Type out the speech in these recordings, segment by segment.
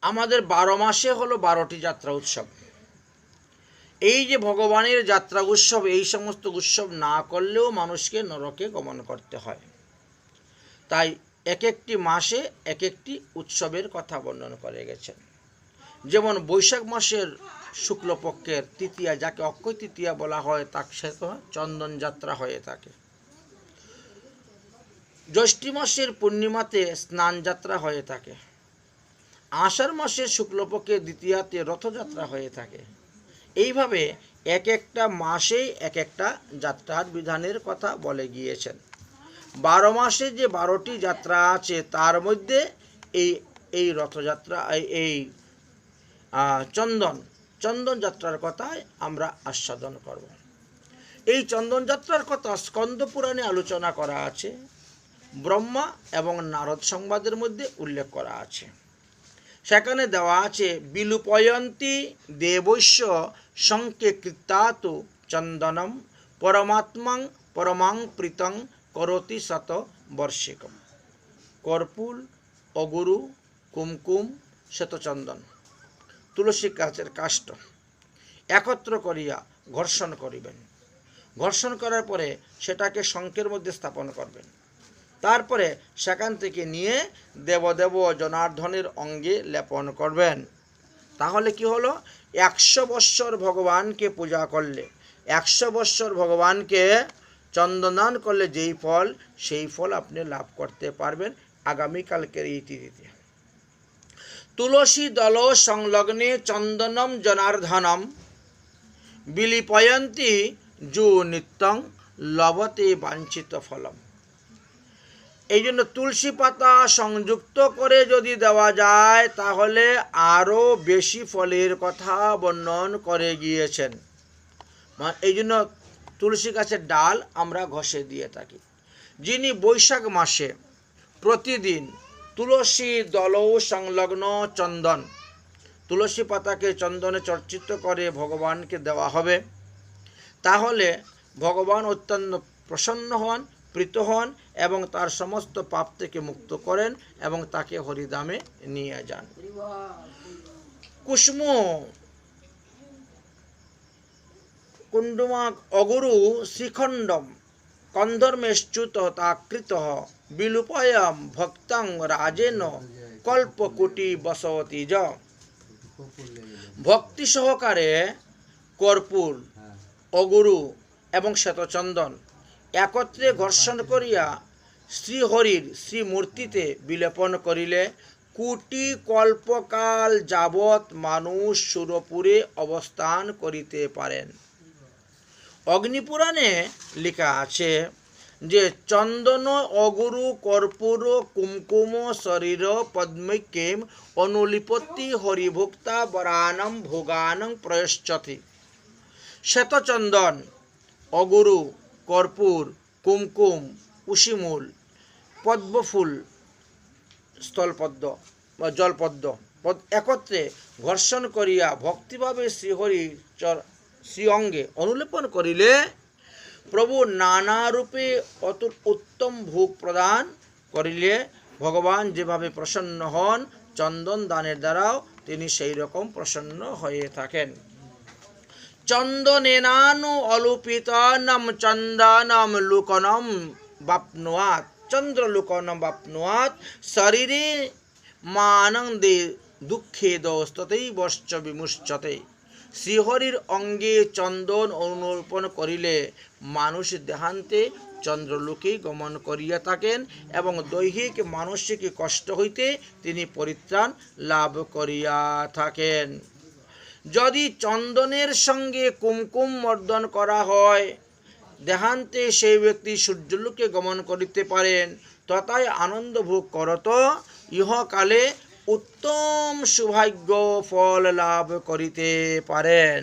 আমাদের 12 মাসে হলো 12টি যাত্রা উৎসব। এই যে ভগবানের যাত্রা উৎসব, এই সমস্ত উৎসব না করলেও মানুষকে নরকে গমন করতে হয়। তাই এক একটি মাসে এক একটি উৎসবের কথা বর্ণনা করে গেছেন। যেমন বৈশাখ মাসের শুক্লপক্ষের তৃতীয়া, যাকে অক্ষয় তৃতীয়া বলা হয়, তার সাথে চন্দন যাত্রা হয়ে থাকে। জ্যৈষ্ঠী মাসের পূর্ণিমাতে স্নান যাত্রা হয়ে থাকে। আষাঢ় মাসের শুক্লপক্ষের দ্বিতীয়াতে রথযাত্রা হয়ে থাকে। এইভাবে এক একটা মাসেই এক একটা যাত্রার বিধানের কথা বলে গিয়েছেন। 12 মাসে যে 12টি যাত্রা আছে তার মধ্যে এই এই রথযাত্রা, এই চন্দন যাত্রার কথাই আমরা আস্বাদন করব। এই চন্দন যাত্রার কথা স্কন্দ পুরাণে আলোচনা করা আছে, ব্রহ্মা এবং নারদ সংবাদের মধ্যে উল্লেখ করা আছে। সেখানে দেওয়া আছে বিলুপয়ন্তি দেবৈশ্য শঙ্কে কৃতাতু চন্দনম পরমাত্মাং পরমাং প্রীতং করতি শত বর্ষিকম। কর্পূর, অগুরু, কুমকুম, শ্বেতচন্দন, তুলসী গাছের কাষ্ঠ একত্র করিয়া ঘর্ষণ করিবেন। ঘর্ষণ করার পরে সেটাকে শঙ্খের মধ্যে স্থাপন করবেন। তারপরে সেখান থেকে নিয়ে দেবদেব জনার্দনের অঙ্গে লেপন করবেন। তাহলে কি হলো? 100 বৎসর ভগবানকে পূজা করলে, 100 বৎসর ভগবানকে চন্দনান করলে যেই ফল, সেই ফল আপনি লাভ করতে পারবেন আগামীকালকের এই তিথিতে। তুলসী দল সংলগ্নে চন্দনম জনার্দনম বিলিপয়ন্তি যু নিত্যং লভতে বাঞ্ছিত ফলম। এই জন্য তুলসী পাতা সংযুক্ত করে যদি দেওয়া যায় তাহলে আরও বেশি ফলের কথা বর্ণন করে গিয়েছেন। এই জন্য তুলসী গাছের ডাল আমরা ঘষে দিয়ে থাকি। যিনি বৈশাখ মাসে প্রতিদিন তুলসী দল সংলগ্ন চন্দন, তুলসী পাতাকে চন্দনে চর্চিত করে ভগবানকে দেওয়া হবে, তাহলে ভগবান অত্যন্ত প্রসন্ন হন, প্রীত হন এবং তার সমস্ত পাপ থেকে মুক্ত করেন এবং তাকে হরিধামে নিয়ে যান। কুষ্ম কুণ্ডুমাক অগুরু শ্রীখণ্ডম কন্ধর্মেশ্চ্যুত তাকৃত বিলুপয়ম ভক্তং রাজেন কল্পকুটি বসতি য। ভক্তি সহকারে কর্পূর, অগুরু এবং শ্বেতচন্দন একত্রে ঘর্ষণ করিয়া শ্রীহরির শ্রীমূর্তিতে বিলেপন করিলে কোটি কল্পকাল যাবৎ মানুষ সুরপুরে অবস্থান করিতে পারেন। অগ্নিপুরাণে লেখা আছে যে চন্দন, অগুরু, কর্পূর, কুমকুম শরীর পদ্মৈক্যেম অনুলিপত্তি হরিভুক্তা বরানম ভোগানং প্রয়শ্চতি। শ্বেতচন্দন, অগুরু, কর্পূর, কুমকুম, উশিমূল, পদ্মফুল, স্থলপদ্ম বা জলপদ্ম একত্রে ঘর্ষণ করিয়া ভক্তিভাবে শ্রীহরির শ্রী অঙ্গে অনুলেপন করিলে প্রভু নানা রূপে উত্তম ভোগ প্রদান করিলে ভগবান যেভাবে প্রসন্ন হন, চন্দন দানের দ্বারাও তিনি সেই রকম প্রসন্ন হয়ে থাকেন। চন্দনেনানু অলুপিতানম চন্দনম লুকনম বাপ্নুয়াত চন্দ্রলুকনম বাপ্নুয়াত শরীরে মানন্দে দুঃখে দস্ততেই বশ্চ বিমুচ্যতে। শ্রীহরির অঙ্গে চন্দন অনুলেপন করিলে মানুষ দেহান্তে চন্দ্রলোকে গমন করিয়া থাকেন এবং দৈহিক মানসিক কষ্ট হইতে তিনি পরিত্রাণ লাভ করিয়া থাকেন। যদি চন্দনের সঙ্গে কুমকুম মর্দন করা হয় দেহান্তে সেই ব্যক্তি সূর্যলোকে গমন করিতে পারেন, তথায় আনন্দ ভোগ করত ইহকালে উত্তম সৌভাগ্য ফল লাভ করিতে পারেন।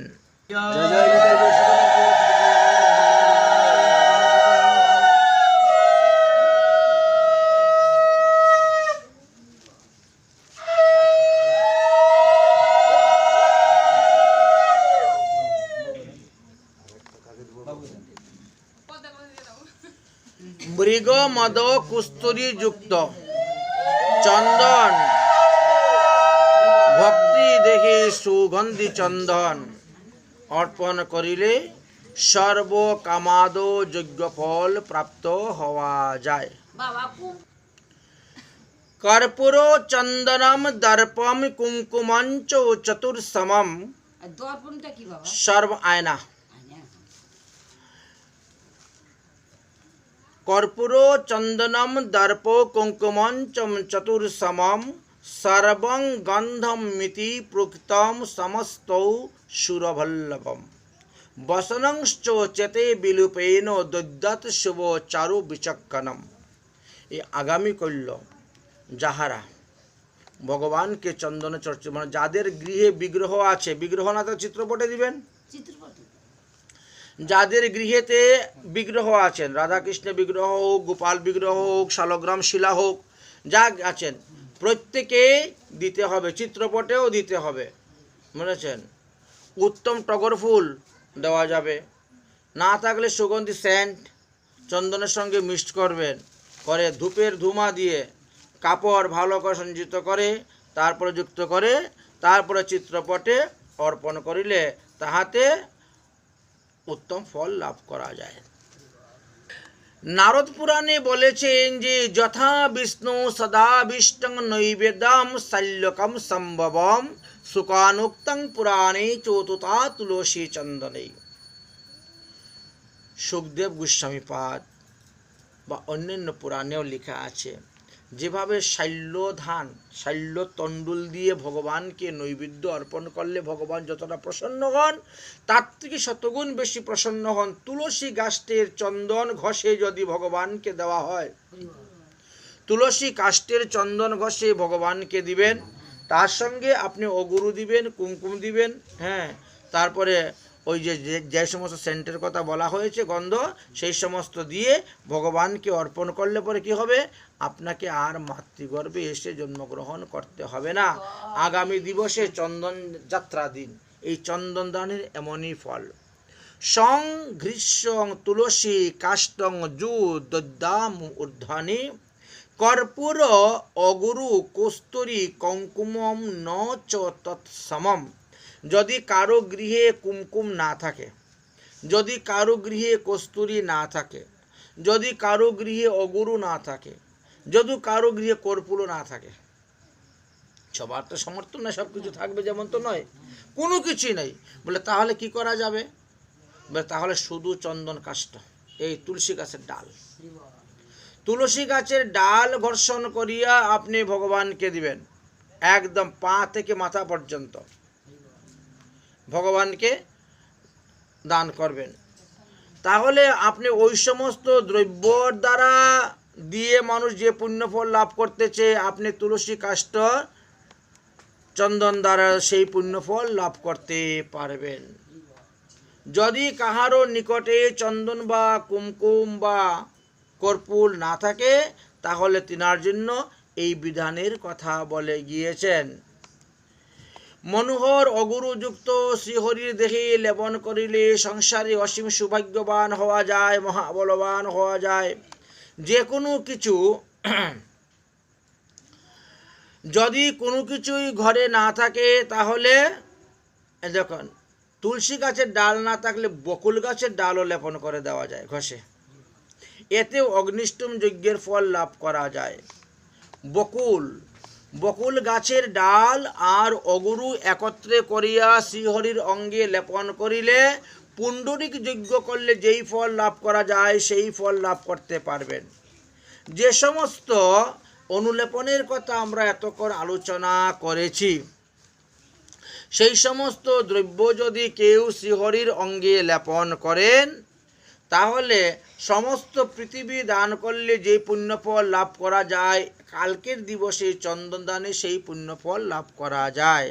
মৃগ মদ কুস্তুরী যুক্ত চন্দন সুগন্ধি চন্দন অর্পণ করিলে সর্ব কামাদ যোগ্য ফল প্রাপ্ত হওয়া যায়। কর্পূর চন্দনম দর্পম কুমকুমঞ্চ চতুর্সমম সর্ব আয়না। কর্পূর চন্দনম দর্প কুঙ্কুমঞ্চম চতুর্সমম সর্বং গন্ধম মিতি প্রকৃতম সমস্তৌ সুরভল্লভম বসনংশ্চ চেতে বিলুপেন দদ্যৎ শুভ চারু বিচক্ষণম। এই আগামী কল্য যাহারা ভগবানকে চন্দন চর্চা, মানে যাদের গৃহে বিগ্রহ আছে, বিগ্রহ না তো চিত্রপটে দিবেন, যাদের গৃহেতে বিগ্রহ আছেন, রাধাকৃষ্ণ বিগ্রহ হোক, গোপাল বিগ্রহ হোক, শালগ্রাম শিলা হোক, যা আছেন প্রত্যেকে দিতে হবে, চিত্রপটেও দিতে হবে, বুঝেছেন। উত্তম টগর ফুল দেওয়া যাবে, না থাকলে সুগন্ধি সেন্ট চন্দনের সঙ্গে মিক্সড করবেন, করে ধূপের ধুমা দিয়ে কাপড় ভালো করে সঞ্চিত করে তারপরে যুক্ত করে তারপরে চিত্রপটে অর্পণ করিলে তাহাতে উত্তম ফল লাভ করা যায়। নারদ পুরাণে বলেছেন যে যথা বিষ্ণু সদাবিষ্টং নৈবেদ্যম শল্যকম সম্ভবম সুকানুক্তং পুরাণে চতুতা তুলসী চন্দনে। সুখদেব গোস্বামী পাদ বা অন্যান্য পুরাণেও লেখা আছে, যেভাবে শল্য ধান, শল্য তণ্ডুল দিয়ে ভগবানকে নৈবেদ্য অর্পণ করলে ভগবান যতটা প্রসন্ন হন তার থেকে শতগুণ বেশি প্রসন্ন হন তুলসী গাছের চন্দন ঘষে যদি ভগবানকে দেওয়া হয়। তুলসী কাষ্ঠের চন্দন ঘষে ভগবানকে দিবেন, তার সঙ্গে আপনি অগুরু দিবেন, কুমকুম দিবেন, হ্যাঁ, তারপরে ওই যে সমস্ত সেন্টের কথা বলা হয়েছে গন্ধ, সেই সমস্ত দিয়ে ভগবানকে অর্পণ করলে পরে কি হবে, আপনাকে আর মাতৃগর্ভে এসে জন্মগ্রহণ করতে হবে না। আগামী দিবসে চন্দন যাত্রা দিন, এই চন্দন দানের এমনই ফল। সং ঘৃষ্যং তুলসী কাষ্টং জু দদ্যাম ঊর্ধ্বনি কর্পূর অগুরু কস্তুরী কঙ্কুমম ন চ তৎসমম। যদি কারো গৃহে কুমকুম না থাকে, যদি কারো গৃহে কস্তুরী না থাকে, যদি কারো গৃহে অগুরু না থাকে, যদি কারো গৃহে কর্পূর না থাকে, সবার তো সমর্থন না সব কিছু থাকবে যেমন তো নয়, কোনো কিছুই নেই বলে তাহলে কি করা যাবে, বলে তাহলে শুধু চন্দন কাষ্ঠ, এই তুলসী গাছের ডাল, তুলসী গাছের ডাল ঘর্ষণ করিয়া আপনি ভগবানকে দিবেন, একদম পা থেকে মাথা পর্যন্ত ভগবানকে দান করবেন। তাহলে আপনি ওই সমস্ত দ্রব্যর দ্বারা দিয়ে মানুষ যে পুণ্যফল লাভ করতেছে, আপনি তুলসী কাষ্ঠ চন্দন দ্বারা সেই পুণ্যফল লাভ করতে পারবেন। যদি কাহারও নিকটে চন্দন বা কুমকুম বা কর্পূর না থাকে তাহলে তিনার জন্য এই বিধানের কথা বলে গিয়েছেন। মনোহর অগুরুযুক্ত শ্রীহরির দেহে লেপন করিলে সংসারে অসীম সৌভাগ্যবান হওয়া যায়, মহাবলবান হওয়া যায়। যে কোনো কিছু যদি কোনো কিছুই ঘরে না থাকে তাহলে দেখুন, তুলসী গাছের ডাল না থাকলে বকুল গাছের ডালও লেপন করে দেওয়া যায় ঘষে, এতে অগ্নিষ্টম যজ্ঞের ফল লাভ করা যায়। বকুল গাছের ডাল আর অগুরু একত্রে করিয়া শ্রীহরির অঙ্গে লেপন করিলে পুণ্ডরিক যজ্ঞ করলে যেই ফল লাভ করা যায় সেই ফল লাভ করতে পারবেন। যে সমস্ত অনুলেপনের কথা আমরা এতক্ষণ আলোচনা করেছি, সেই সমস্ত দ্রব্য যদি কেউ শ্রীহরির অঙ্গে লেপন করেন তাহলে সমস্ত পৃথিবী দান করলে যে পুণ্যফল লাভ করা যায়, কালকের দিবসে চন্দন দানে সেই পুণ্যফল লাভ করা যায়।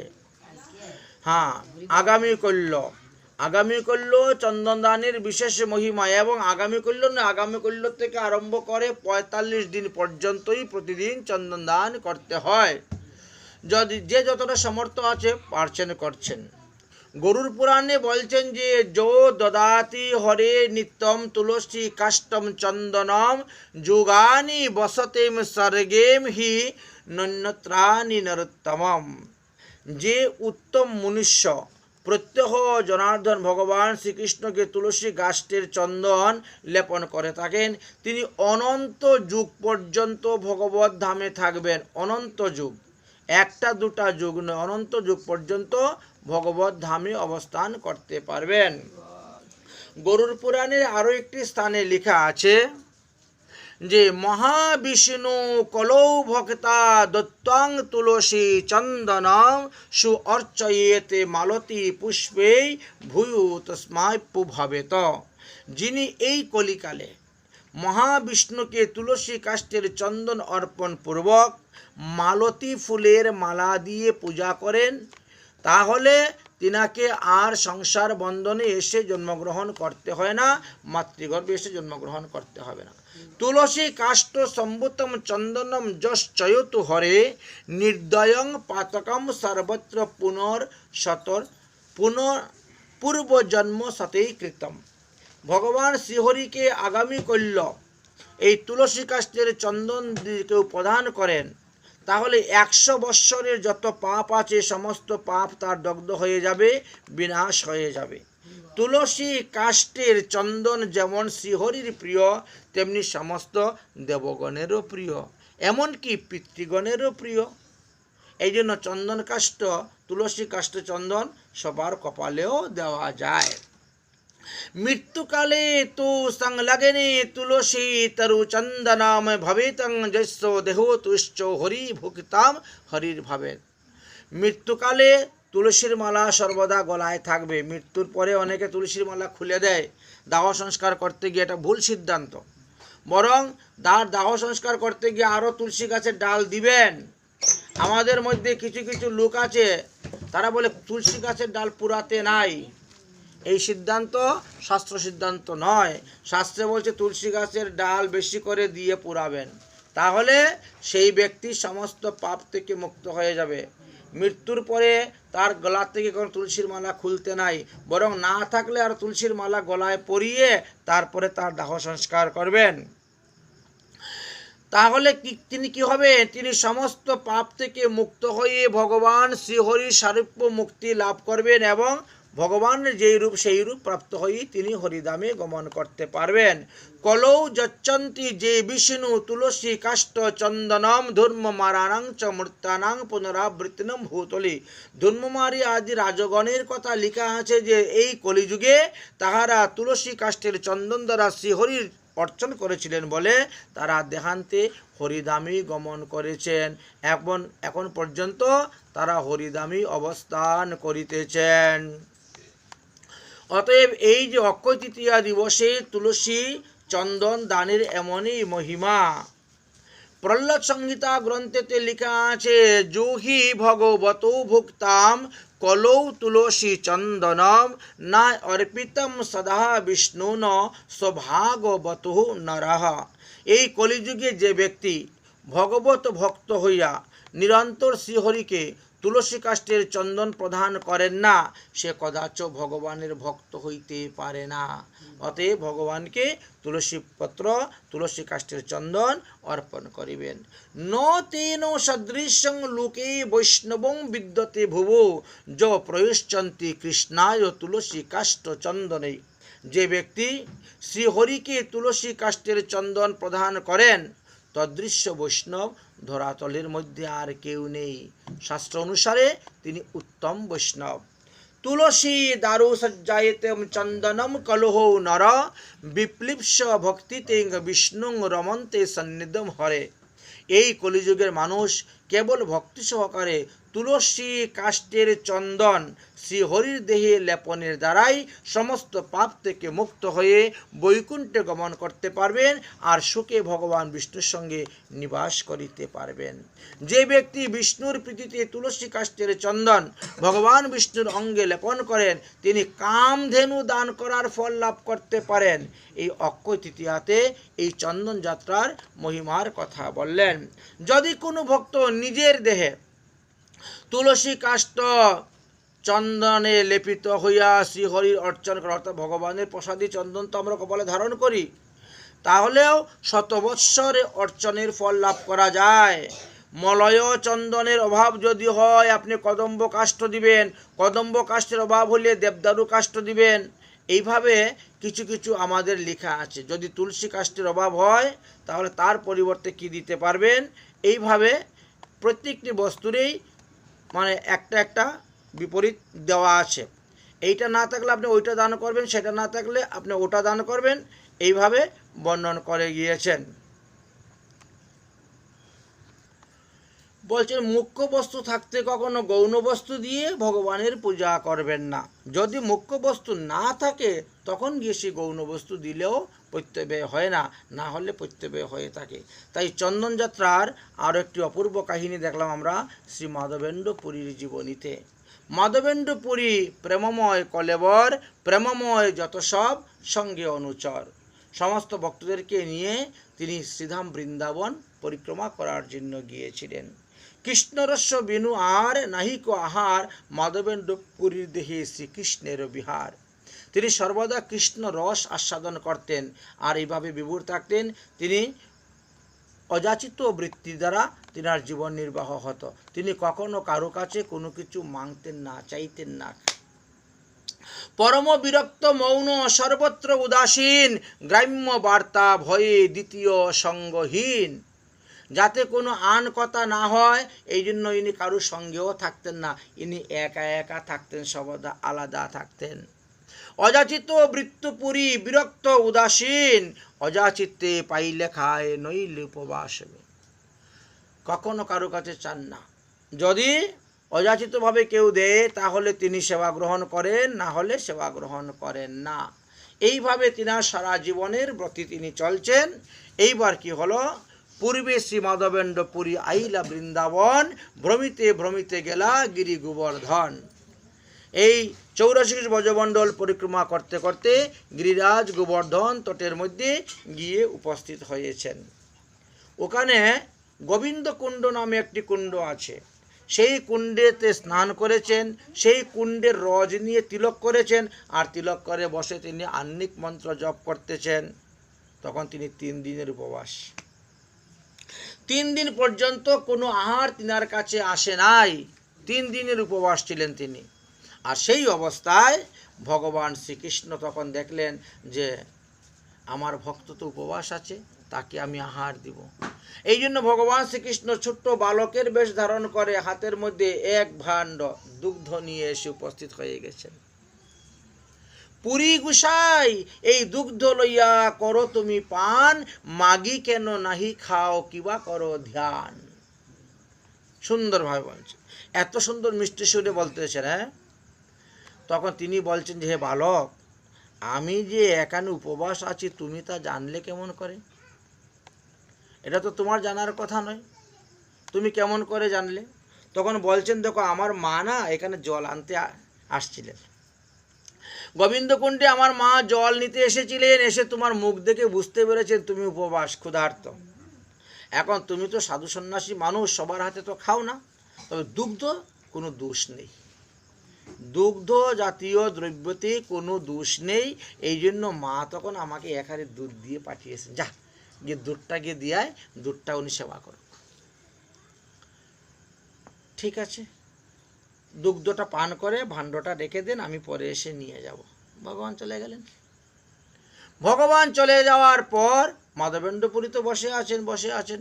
হ্যাঁ, আগামী কল্য চন্দন দানের বিশেষ মহিমা, এবং আগামী কল্য থেকে আরম্ভ করে 45 দিন পর্যন্তই প্রতিদিন চন্দন দান করতে হয়। যদি যে যতটা সামর্থ্য আছে পারছেন করছেন। গরুর পুরাণে বলছেন যে যো দদাতি হরে নিত্যম তুলসী কাষ্টম চন্দনম যুগানি বসতেম স্বর্গেম হি নন্যত্রানি নরোত্তমম। যে উত্তম মনুষ্য প্রত্যহ জনার্দন ভগবান শ্রীকৃষ্ণকে তুলসী গাছটির চন্দন লেপন করে থাকেন, তিনি অনন্ত যুগ পর্যন্ত ভগবত ধামে থাকবেন। অনন্ত যুগ, একটা দুটা যুগ নয়, অনন্ত যুগ পর্যন্ত ভগবত ধামে অবস্থান করতে পারবেন। গরুড় পুরাণের আরও একটি স্থানে লেখা আছে যে মহাবিষ্ণু কলৌ ভক্তা দত্তাং তুলসী চন্দনম সু অর্চয়েতে মালতী পুষ্পেই ভূয়ু তস্মায় পুভাবেত। যিনি এই কলিকালে মহাবিষ্ণুকে তুলসী কাষ্ঠের চন্দন অর্পণ পূর্বক মালতী ফুলের মালা দিয়ে পূজা করেন, তাহলে তিনাকে আর সংসার বন্ধনে এসে জন্মগ্রহণ করতে হয় না, মাতৃগর্ভে এসে জন্মগ্রহণ করতে হবে না। তুলসী কাষ্ঠ সম্ভূতম চন্দনম যশ্চয়তু হরে নির্দয়ং পাতকম সর্বত্র পূর্বজন্ম সতেই কৃতম। ভগবান শ্রীহরিকে আগামী কল্য এই তুলসী কাষ্ঠের চন্দন কেউ প্রদান করেন, তাহলে 100 বৎসরের যত পাপ আছে সমস্ত পাপ তার দগ্ধ হয়ে যাবে, বিনাশ হয়ে যাবে। তুলসী কাষ্ঠের চন্দন যেমন শ্রীহরির প্রিয়, তেমনি সমস্ত দেবগণেরও প্রিয়, এমনকি পিতৃগণেরও প্রিয়। এই জন্য চন্দন কাষ্ঠ, তুলসী কাষ্ঠ চন্দন সবার কপালেও দেওয়া যায়। মৃত্যুকালে তু সংলগ্নে তুলসী তরু চন্দনাম ভবেতং যস্য দেহো তুশ্চ হরি ভুক্তাম হরির ভাবেত। মৃত্যুকালে তুলসীর মালা সর্বদা গলায় থাকবে। মৃত্যুর পরে অনেকে তুলসীর মালা খুলে দেয় দাহ সংস্কার করতে গিয়ে, এটা ভুল সিদ্ধান্ত। বরং দাহ সংস্কার করতে গিয়ে আরও তুলসী গাছের ডাল দিবেন। আমাদের মধ্যে কিছু কিছু লোক আছে, তারা বলে তুলসী গাছের ডাল পুরাতে নাই। এই সিদ্ধান্ত শাস্ত্র সিদ্ধান্ত নয়। শাস্ত্রে বলছে তুলসী গাছের ডাল বেশি করে দিয়ে পুরাবেন, তাহলে সেই ব্যক্তি সমস্ত পাপ থেকে মুক্ত হয়ে যাবে। মৃত্যুর পরে তার গলা থেকে কোনো তুলসীর মালা খুলতে নাই, বরং না থাকলে আর তুলসীর মালা গলায় পরিয়ে তারপরে তার দাহ সংস্কার করবেন। তাহলে তিনি কি হবে? তিনি সমস্ত পাপ থেকে মুক্ত হয়ে ভগবান শ্রীহরির সারূপ্য মুক্তি লাভ করবেন এবং ভগবানের যেই রূপ সেই রূপ প্রাপ্ত হয়ে তিনি হরিধামে গমন করতে পারবেন। কলৌ যচ্ছন্তি যে বিষ্ণু তুলসী কাষ্ঠ চন্দনম ধর্মমারাণং চ মূর্তানাং পুনরাবৃত্তিনম ভূতলি। ধর্মমারি আদি রাজগণের কথা লেখা আছে যে এই কলিযুগে তাহারা তুলসী কাষ্ঠের চন্দন দ্বারা শ্রীহরির অর্চন করেছিলেন বলে তারা দেহান্তে হরিধামে গমন করেছেন। এখন পর্যন্ত তারা হরিধামে অবস্থান করিতেছেন। অতএব এই যে অক্ষয় তৃতীয়া দিবসে তুলসী চন্দন দানের এমনই মহিমা। প্রহ্লাদ সংহিতা গ্রন্থেতে লেখা আছে জুহি ভগবত ভুক্তাম কলৌ তুলসী চন্দনম না অর্পিতম সদা বিষ্ণুন সৌভাগবত নরঃ। এই কলিযুগে যে ব্যক্তি ভগবত ভক্ত হইয়া নিরন্তর শ্রীহরিকে তুলসী কাষ্ঠের চন্দন প্রদান করেন না, সে কদাচ ভগবানের ভক্ত হইতে পারে না। অতএব ভগবানকে তুলসী পত্র, তুলসী কাষ্ঠের চন্দন অর্পণ করিবেন। ন তেন সদৃশং লোকে বৈষ্ণবং বিদ্যতে ভুবো য প্রয়শ্চন্তি কৃষ্ণায় তুলসী কাষ্ঠ চন্দনে। যে ব্যক্তি শ্রীহরিকে তুলসী কাষ্ঠের চন্দন প্রদান করেন, তদৃশ্য বৈষ্ণব ধরাতলের মধ্যে আর কেউ নেই। শাস্ত্র অনুসারে তিনি উত্তম বৈষ্ণব। তুলসী দারু সজ্জায়েতম চন্দনম কলহ নর বিপ্লিপ্স ভক্তিতে বিষ্ণু রমন্তে সন্নিধম হরে। এই কলিযুগের মানুষ কেবল ভক্তি সহকারে তুলসী কাষ্ঠের চন্দন শ্রীহরির দেহে লেপনের দ্বারাই সমস্ত পাপ থেকে মুক্ত হয়ে বৈকুণ্ঠে গমন করতে পারবেন আর সুখে ভগবান বিষ্ণুর সঙ্গে নিবাস করিতে পারবেন। যে ব্যক্তি বিষ্ণুর প্রীতিতে তুলসী কাষ্ঠের চন্দন ভগবান বিষ্ণুর অঙ্গে লেপন করেন, তিনি কামধেনু দান করার ফল লাভ করতে পারেন। এই অক্ষয় তৃতীয়াতে এই চন্দন যাত্রার মহিমার কথা বললেন। যদি কোনো ভক্ত নিজের দেহে তুলসী কাষ্ঠ চন্দনে লেপিত হইয়া শ্রীহরির অর্চন করে, অর্থাৎ ভগবানের প্রসাদী চন্দন তো আমরা কপালে ধারণ করি, তাহলেও 100 বৎসরে অর্চনের ফল লাভ করা যায়। মলয় চন্দনের অভাব যদি হয় আপনি কদম্ব কাষ্ঠ দিবেন, কদম্ব কাষ্ঠের অভাব হলে দেবদারু কাষ্ঠ দিবেন। এইভাবে কিছু কিছু আমাদের লেখা আছে। যদি তুলসী কাষ্ঠের অভাব হয় তাহলে তার পরিবর্তে কি দিতে পারবেন। এইভাবে প্রত্যেকটি বস্তুরেই মানে একটা একটা বিপরীত দেওয়া আছে। এইটা না থাকলে আপনি ওইটা দান করবেন, সেটা না থাকলে আপনি ওটা দান করবেন, এইভাবে বর্ণন করে গিয়েছেন। বলছেন মুখ্য বস্তু থাকতে কখনো গৌণ বস্তু দিয়ে ভগবানের পূজা করবেন না। যদি মুখ্য বস্তু না থাকে তখন গিয়ে সেই গৌণ বস্তু দিলেও প্রত্যব্যয় হয় না, না হলে প্রত্যব্যয় হয়ে থাকে। তাই চন্দন যাত্রার আরও একটি অপূর্ব কাহিনী দেখলাম আমরা শ্রী মাধবেন্দ্র পুরীর জীবনীতে। মাধবেন্দ্র পুরী প্রেমময় কলেবর, প্রেমময় যত সব সঙ্গে অনুচর। সমস্ত ভক্তদেরকে নিয়ে তিনি শ্রীধাম বৃন্দাবন পরিক্রমা করার জন্য গিয়েছিলেন। কৃষ্ণরস্য বিনু আর নাহিক আহার, মাধবেন্দ্র পুরীর দেহে শ্রীকৃষ্ণের বিহার। তিনি সর্বদা কৃষ্ণ রস আস্বাদন করতেন আর এইভাবে বিভোর থাকতেন। তিনি অযাচিত বৃত্তি দ্বারা তিনার জীবন নির্বাহ হতো। তিনি কখনো কারো কাছে কোনো কিছু মাংতেন না, চাইতেন না। পরম বিরক্ত মৌন সর্বত্র উদাসীন, গ্রাম্য বার্তা ভয়ে দ্বিতীয় সঙ্গহীন। যাতে কোনো আন কথা না হয় এই জন্য ইনি কারোর সঙ্গেও থাকতেন না, ইনি একা একা থাকতেন, সর্বদা আলাদা থাকতেন। অযাচিত বৃত্তপুরী বিরক্ত উদাসীন, অযাচিতে পাইলে খায় নইলে উপবাস। কখনো কারো কাছে চান না। যদি অযাচিতভাবে কেউ দেয় তাহলে তিনি সেবা গ্রহণ করেন, না হলে সেবা গ্রহণ করেন না। এইভাবে তিনার সারা জীবনের ব্রতে তিনি চলছেন। এইবার কি হলো, পূর্বে শ্রী মাধবেন্দ্র পুরী আইলা বৃন্দাবন, ভ্রমিতে ভ্রমিতে গেলা গিরি গোবর্ধন। এই 84 ব্রজমণ্ডল পরিক্রমা করতে করতে গিরিরাজ গোবর্ধন তটের মধ্যে গিয়ে উপস্থিত হয়েছেন। ওখানে গোবিন্দ কুণ্ড নামে একটি কুণ্ড আছে। সেই কুণ্ডেতে স্নান করেছেন, সেই কুণ্ডের রজ নিয়ে তিলক করেছেন, আর তিলক করে বসে তিনি আহ্নিক মন্ত্র জপ করতেছেন। তখন তিনি 3 দিনের উপবাস। 3 দিন পর্যন্ত কোনো আহার তিনার কাছে আসে নাই। 3 দিনের উপবাস ছিলেন তিনি। আর সেই অবস্থায় ভগবান শ্রীকৃষ্ণ তখন দেখলেন যে আমার ভক্ত তো উপবাস আছে, তাকে আমি আহার দিব। এই জন্য ভগবান শ্রীকৃষ্ণ ছোট্ট বালকের বেশ ধারণ করে হাতের মধ্যে 1 ভাণ্ড দুগ্ধ নিয়ে এসে উপস্থিত হয়ে গেছেন। পুরী গুসাই, এই দুগ্ধ লইয়া করো তুমি পান, মাগি কেন নাহি খাও কিবা করো ধ্যান। সুন্দরভাবে বলছে, এত সুন্দর মিষ্টি সুরে বলতেছেন। হ্যাঁ, তখন তিনি বলছেন যে হে বালক, আমি যে এখানে উপবাস আছি তুমি তা জানলে কেমন করে? এটা তো তোমার জানার কথা নয়, তুমি কেমন করে জানলে? তখন বলছেন দেখো, আমার মা না এখানে জল আনতে আসছিলেন। গোবিন্দকুণ্ডে আমার মা জল নিতে এসেছিলেন, এসে তোমার মুখ দেখে বুঝতে পেরেছেন তুমি উপবাস, ক্ষুধার্ত। এখন তুমি তো সাধু সন্ন্যাসী মানুষ, সবার হাতে তো খাও না, তবে দুগ্ধ কোনো দোষ নেই, দুগ্ধ জাতীয় দ্রব্যতে কোনো দোষ নেই। এই জন্য মা তখন আমাকে এখানে দুধ দিয়ে পাঠিয়েছেন, যা গিয়ে দুধটা গিয়ে দিয়ে দুধটা উনি সেবা করো। ঠিক আছে, দুগ্ধটা পান করে ভাণ্ডটা রেখে দেন, আমি পরে এসে নিয়ে যাব। ভগবান চলে গেলেন। ভগবান চলে যাওয়ার পর মাধবেন্দ্র পুরী তো বসে আছেন।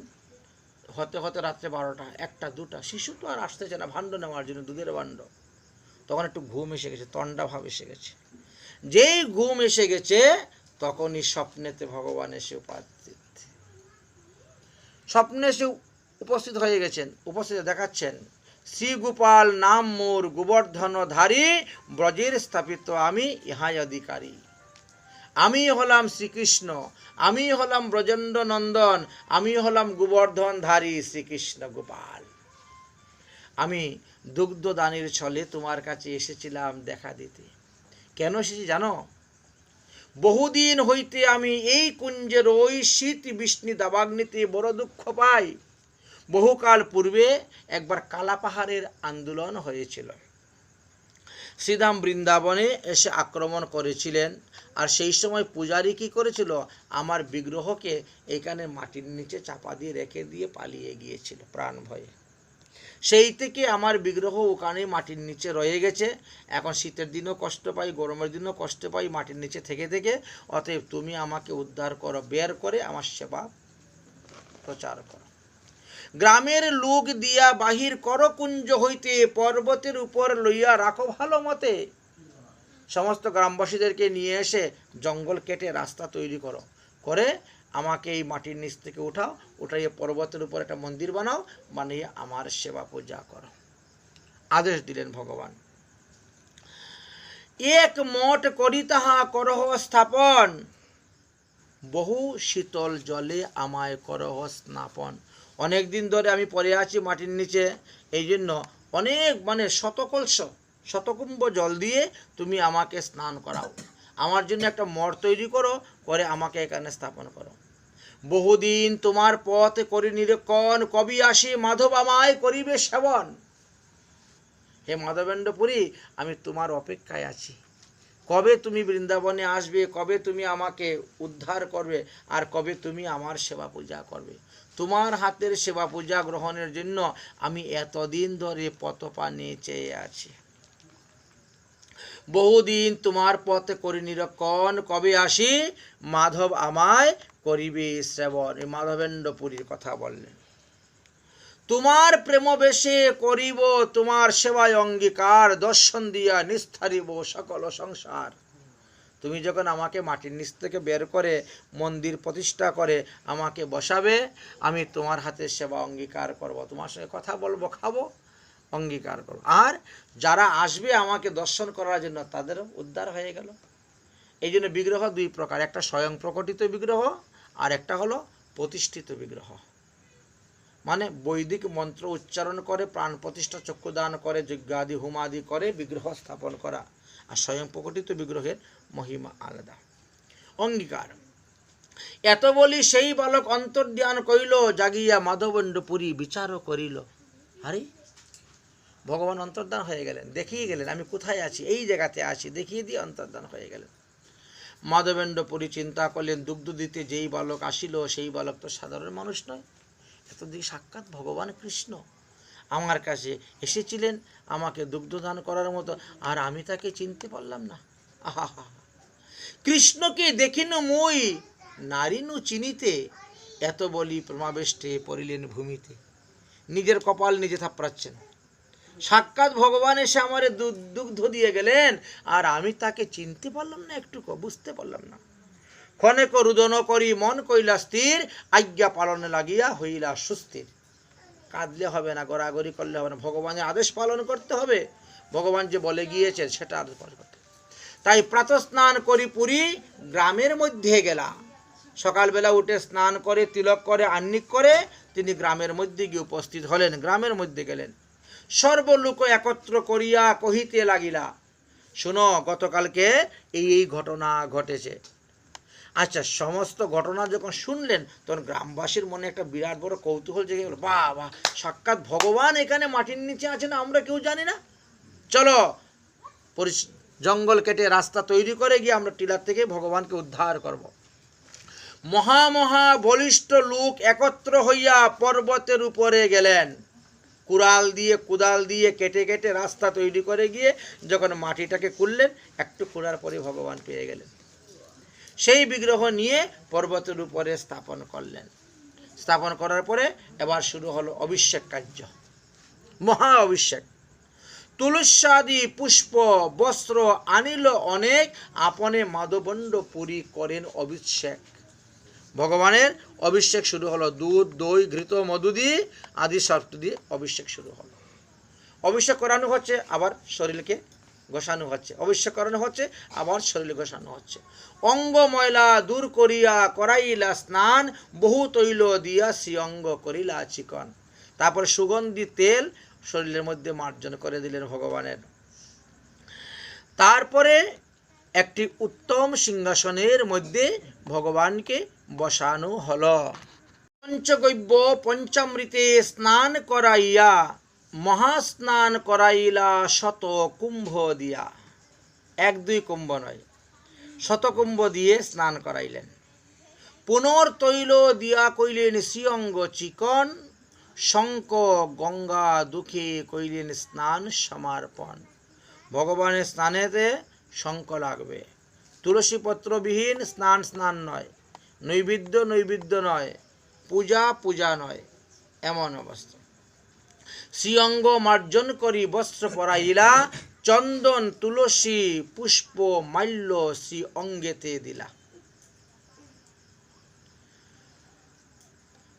হতে হতে রাত্রে 12টা, 1টা, 2টা, শিশু তো আর আসতেছে না ভাণ্ড নেওয়ার জন্য, দুধের ভাণ্ড। তখন একটু ঘুম এসে গেছে, তন্ডা ভাব এসে গেছে। যেই ঘুম এসে গেছে তখনই স্বপ্নেতে ভগবান এসে উপস্থিত। স্বপ্নে এসে উপস্থিত হয়ে গেছেন, উপস্থিত দেখাচ্ছেন শ্রী গোপাল নাম মোর গোবর্ধন ধারী, ব্রজের স্থাপিত আমি ইহাই অধিকারী। আমি হলাম শ্রীকৃষ্ণ, আমি হলাম ব্রজেন্দ্র নন্দন, আমি হলাম গোবর্ধন ধারী শ্রীকৃষ্ণ গোপাল। আমি দুগ্ধ দানের ছলে তোমার কাছে এসেছিলাম দেখা দিতে। কেন এসেছি জানো? বহুদিন হইতে আমি এই কুঞ্জের ওই শীত বিষ্ণু দাবাগ্নিতে বড় দুঃখ পাই। বহুকাল পূর্বে একবার কালা পাহাড়ের আন্দোলন হয়েছিল। শ্রীধাম বৃন্দাবনে এসে আক্রমণ করেছিলেন। আর সেই সময় পূজারী কী করেছিল, আমার বিগ্রহকে এখানে মাটির নিচে চাপা দিয়ে রেখে দিয়ে পালিয়ে গিয়েছিল প্রাণ ভয়ে। সেই থেকে আমার বিগ্রহ ওখানে মাটির নিচে রয়ে গেছে। এখন শীতের দিনও কষ্ট পাই, গরমের দিনও কষ্ট পাই মাটির নিচে থেকে থেকে। অতএব তুমি আমাকে উদ্ধার করো, বের করে আমার সেবা প্রচার করো। গ্রামের লোক দিয়া বাহির করো কুঞ্জ হইতে, পর্বতের উপর লইয়া রাখো ভালো মতে। সমস্ত গ্রামবাসীদেরকে নিয়ে এসে জঙ্গল কেটে রাস্তা তৈরি করো, করে আমাকে এই মাটির নিচ থেকে উঠাও, উঠাইয়ে পর্বতের উপর একটা মন্দির বানাও, বানিয়ে আমার সেবা পূজা করো। আদেশ দিলেন ভগবান। এক মঠ করি তাহা করহ স্থাপন, বহু শীতল জলে আমায় করহ স্নাপন। অনেক দিন ধরে আমি পড়ে আছি মাটির নিচে, এই জন্য অনেক শতকুম্ভ জল দিয়ে তুমি আমাকে স্নান করাও, আমার জন্য একটা মঠ তৈরি করো, করে আমাকে এখানে স্থাপন করো। বহুদিন তোমার পথ করি নিরীক্ষণ, কবি আসি মাধব আমায় করিবে সেবন। হে মাধবেন্দ্রপুরী, আমি তোমার অপেক্ষায় আছি। কবে তুমি বৃন্দাবনে আসবে, কবে তুমি আমাকে উদ্ধার করবে, আর কবে তুমি আমার সেবা পূজা করবে। তোমার হাতের সেবা পূজা গ্রহণের জন্য আমি এতদিন ধরে পথপানে চেয়ে আছি। বহুদিন তোমার পথে করি নিরীক্ষণ, কবে আসি মাধব আমায় করিবে শ্রবণ। এই মাধবেন্দ্রপুরীর কথা বললেন। তোমার প্রেমবেশে করিব তোমার সেবায় অঙ্গীকার, দর্শন দিয়া নিস্তারিব সকল সংসার। তুমি যখন আমাকে মাটির নিচ থেকে বের করে মন্দির প্রতিষ্ঠা করে আমাকে বসাবে, আমি তোমার হাতের সেবা অঙ্গীকার করব, তোমার সঙ্গে কথা বলবো, খাবো, অঙ্গীকার করব। আর যারা আসবে আমাকে দর্শন করার জন্য তাদেরও উদ্ধার হয়ে গেল। এই জন্য বিগ্রহ দুই প্রকার, একটা স্বয়ং প্রকটিত বিগ্রহ, আর একটা হলো প্রতিষ্ঠিত বিগ্রহ। মানে বৈদিক মন্ত্র উচ্চারণ করে প্রাণ প্রতিষ্ঠা চক্ষুদান করে যজ্ঞাদি হোমাদি করে বিগ্রহ স্থাপন করা। আর স্বয়ং প্রকটিত বিগ্রহের মহিমা আলাদা। অঙ্গীকার। এত বলি সেই বালক অন্তর্ধান করিল, জাগিয়া মাধবেন্দ্রপুরী বিচার করিল। আরে ভগবান অন্তর্ধান হয়ে গেলেন, দেখিয়ে গেলেন আমি কোথায় আছি, এই জায়গাতে আছি, দেখিয়ে দিয়ে অন্তর্ধান হয়ে গেলেন। মাধবেন্দ্রপুরী চিন্তা করলেন, দুগ্ধ দিতে যেই বালক আসিল সেই বালক তো সাধারণ মানুষ নয়, এতদিন সাক্ষাৎ ভগবান কৃষ্ণ আমার কাছে এসেছিলেন আমাকে দুগ্ধদান করার মতো, আর আমি তাকে চিনতে পারলাম না। আহা, কৃষ্ণকে দেখিন মুই নারীনু চিনিতে, এত বলি প্রমাবেষ্টে পড়িলেন ভূমিতে। নিজের কপাল নিজে থাপড়াচ্ছেন। সাক্ষাৎ ভগবান এসে আমারে দুগ্ধ দিয়ে গেলেন, আর আমি তাকে চিনতে পারলাম না, একটুকু বুঝতে পারলাম না। ক্ষণেক রুদন করি মন কইলা স্থির, আজ্ঞা পালনে লাগিয়া হইলা সুস্থির। কাঁদলে হবে না, গড়াগড়ি করলে হবে না, ভগবানের আদেশ পালন করতে হবে। ভগবান যে বলে গিয়েছেন সেটা আদেশ পালন করতে হবে। তাই প্রাতঃ স্নান করি পুরী গ্রামের মধ্যে গেলা। সকালবেলা উঠে স্নান করে তিলক করে আহ্নিক করে তিনি গ্রামের মধ্যে গিয়ে উপস্থিত হলেন, গ্রামের মধ্যে গেলেন। সর্বলোক একত্র করিয়া কহিতে লাগিলা, শোনো গতকালকে এই ঘটনা ঘটেছে। আচ্ছা, সমস্ত ঘটনা যখন শুনলেন তখন গ্রামবাসীর মনে একটা বিরাট বড় কৌতূহল জেগে গেল। বাহ বাহ, সাক্ষাৎ ভগবান এখানে মাটির নিচে আছেন, আমরা কেউ জানি না। চলো জঙ্গল কেটে রাস্তা তৈরি করে গিয়ে আমরা টিলার থেকে ভগবানকে উদ্ধার করব। মহা বলিষ্ঠ লোক একত্র হইয়া পর্বতের উপরে গেলেন। কুদাল দিয়ে কেটে কেটে রাস্তা তৈরি করে গিয়ে যখন মাটিটাকে খুললেন, একটু খোঁড়ার পরে ভগবান পেয়ে গেলেন। সেই বিগ্রহ নিয়ে পর্বতের উপরে স্থাপন করলেন। স্থাপন করার পরে এবার শুরু হলো অভিষেক কার্য, মহা অভিষেক। তুলস্যাদি পুষ্প বস্ত্র আনিল অনেক, আপনে মাধবেন্দ্রপুরী করেন অভিষেক। ভগবানের অভিষেক শুরু হলো, দুধ দই ঘৃত মধু দিয়ে আদি শর্ত দিয়ে অভিষেক শুরু হলো। অভিষেক করানো হচ্ছে, আবার শরীরকে ঘষানো হচ্ছে, অভিষেক করানো হচ্ছে, আবার শরীরে ঘষানো হচ্ছে। অঙ্গ ময়লা দূর করিয়া করাইলা স্নান, বহু তৈল দিয়া শ্রীঅঙ্গ করিলা চিকন। তারপর সুগন্ধি তেল শরীরের মধ্যে মার্জন করে দিলেন ভগবানের। তারপরে একটি উত্তম সিংহাসনের মধ্যে ভগবানকে বসানো হলো। পঞ্চগব্য পঞ্চামৃতে স্নান করাইয়া মহাস্নান করাইলা শত কুম্ভ দিয়া, 1-2 কুম্ভ নয়, শতকুম্ভ দিয়ে স্নান করাইলেন। পুনর্তৈল দিয়া কইলেন শ্রীঅঙ্গ চিকন, শঙ্ক গঙ্গা দুঃখে কইলেন স্নান সমর্পণ। ভগবানের স্নানেতে শঙ্খ লাগবে, তুলসী পত্রবিহীন স্নান স্নান নয়, নৈবেদ্য নয়, পূজা নয়, এমন অবস্থা। শ্রীঅঙ্গ মার্জন করি বস্ত্র পরাইলা, চন্দন তুলসী পুষ্প মাল্য শ্রী অঙ্গেতে দিলা।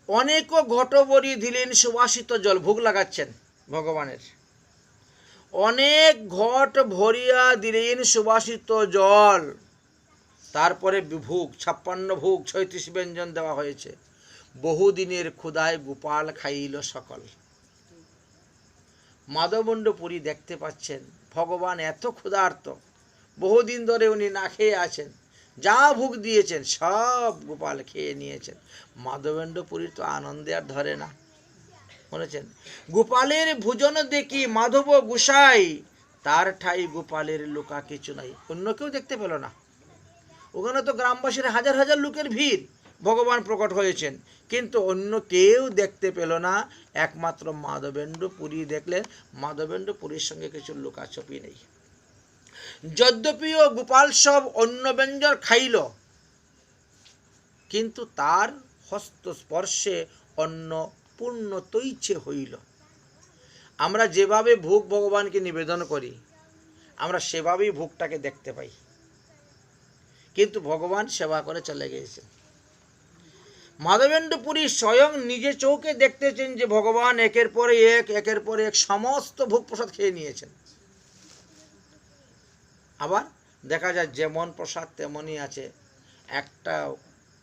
অনেক ঘটবরি দিলেন সুবাসিত জল, ভোগ লাগাচ্ছেন ভগবানের, অনেক ঘট ভরিয়া দিলেন সুবাসিত জল। তারপরে ভোগ 56 ভোগ 36 ব্যঞ্জন দেওয়া হয়েছে। বহুদিনের ক্ষুধায় গোপাল খাইল সকল। মাধবণ্ডপুরী দেখতে পাচ্ছেন ভগবান এত ক্ষুধার্ত, বহুদিন ধরে উনি না খেয়ে আছেন, যা ভোগ দিয়েছেন সব গোপাল খেয়ে নিয়েছেন। মাধবেন্দ্রপুরীর তো আনন্দে আর ধরে না, বলেছেন গোপালের ভোজন দেখি মাধব গোসাই, তার ঠাই গোপালের লুকা কিছু নাই। অন্য কেউ দেখতে পেল না, ওখানে তো গ্রামবাসীর হাজার হাজার লোকের ভিড়, ভগবান প্রকট হয়েছেন, কিন্তু অন্য কেউ দেখতে পেল না, একমাত্র মাধবেন্দ্রপুরী দেখলেন। মাধবেন্দ্রপুরীর সঙ্গে কিছু লুকাছপি নেই। যদ্যপিও গোপাল সব অন্য ব্যঞ্জন খাইল, কিন্তু তার হস্তস্পর্শে অন্ন পূর্ণ তৈছে হইল। আমরা যেভাবে ভোগ ভগবানকে নিবেদন করি, আমরা সেভাবেই ভোগটাকে দেখতে পাই, কিন্তু ভগবান সেবা করে চলে গিয়েছেন। মাধবেন্দ্রপুরী স্বয়ং নিজে চোখে দেখতেছেন যে ভগবান একের পর এক সমস্ত ভোগ প্রসাদ খেয়ে নিয়েছেন। আবার দেখা যায় যেমন প্রসাদ তেমনই আছে, একটা